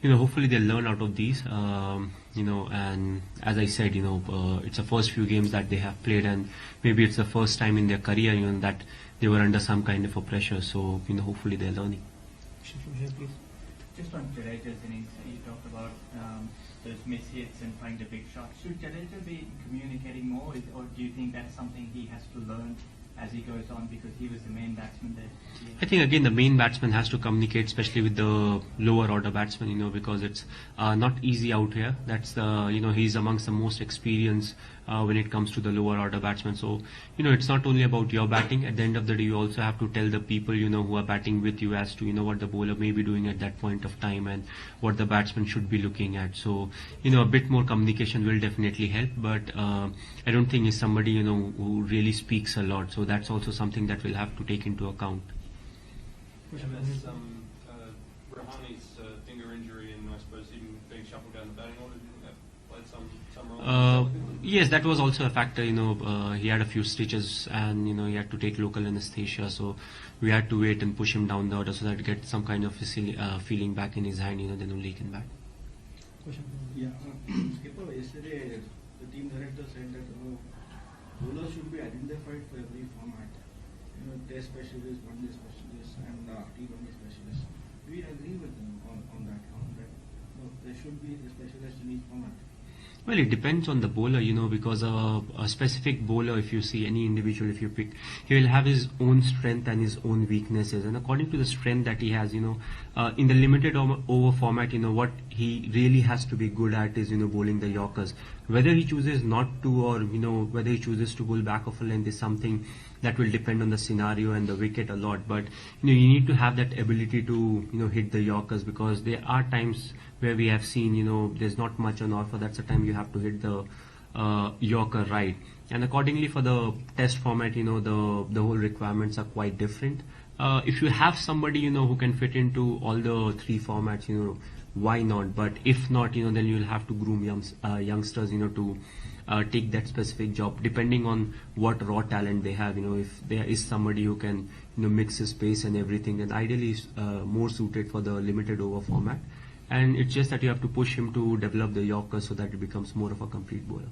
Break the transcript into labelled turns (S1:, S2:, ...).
S1: hopefully they'll learn out of these. And as I said, it's the first few games that they have played, and maybe it's the first time in their career, that they were under some kind of a pressure. So, hopefully they're learning.
S2: Just on Jadeja's innings, you talked about those miss hits and trying the big shots. Should Jadeja be communicating more, or do you think that's something he has to learn as he goes on, because he was the main batsman there?
S1: I think again the main batsman has to communicate, especially with the lower order batsman, because it's not easy out here. That's he's amongst the most experienced when it comes to the lower order batsmen. So it's not only about your batting. At the end of the day, you also have to tell the people who are batting with you as to what the bowler may be doing at that point of time and what the batsman should be looking at. So a bit more communication will definitely help. But I don't think he's somebody who really speaks a lot. So that's also something that we'll have to take into account.
S3: MS, Rahani's finger injury, and I suppose him being shuffled down the batting order, didn't that played some role?
S1: Yes, that was also a factor. He had a few stitches, and he had to take local anesthesia. So we had to wait and push him down the order so that he get some kind of feeling back in his hand. Then only he can bat.
S4: Yeah, Shikhar, yesterday the team director said that bowlers should be identified for every format. Test specialist, one-day specialist, and T20 specialist. Do you agree with them on that? There should be a specialist in each format.
S1: Well, it depends on the bowler, because a specific bowler, if you see any individual, if you pick, he will have his own strength and his own weaknesses. And according to the strength that he has, in the limited over format, what he really has to be good at is, bowling the Yorkers. Whether he chooses not to, or, whether he chooses to bowl back of a length is something that will depend on the scenario and the wicket a lot. But, you need to have that ability to, hit the Yorkers, because there are times where we have seen, there's not much on offer. That's the time you have to hit the Yorker right. And accordingly for the test format, the whole requirements are quite different. If you have somebody, who can fit into all the three formats, why not? But if not, then you'll have to groom youngsters, to take that specific job, depending on what raw talent they have. If there is somebody who can, mix his pace and everything, then ideally is more suited for the limited over format. And it's just that you have to push him to develop the Yorker so that it becomes more of a complete bowler.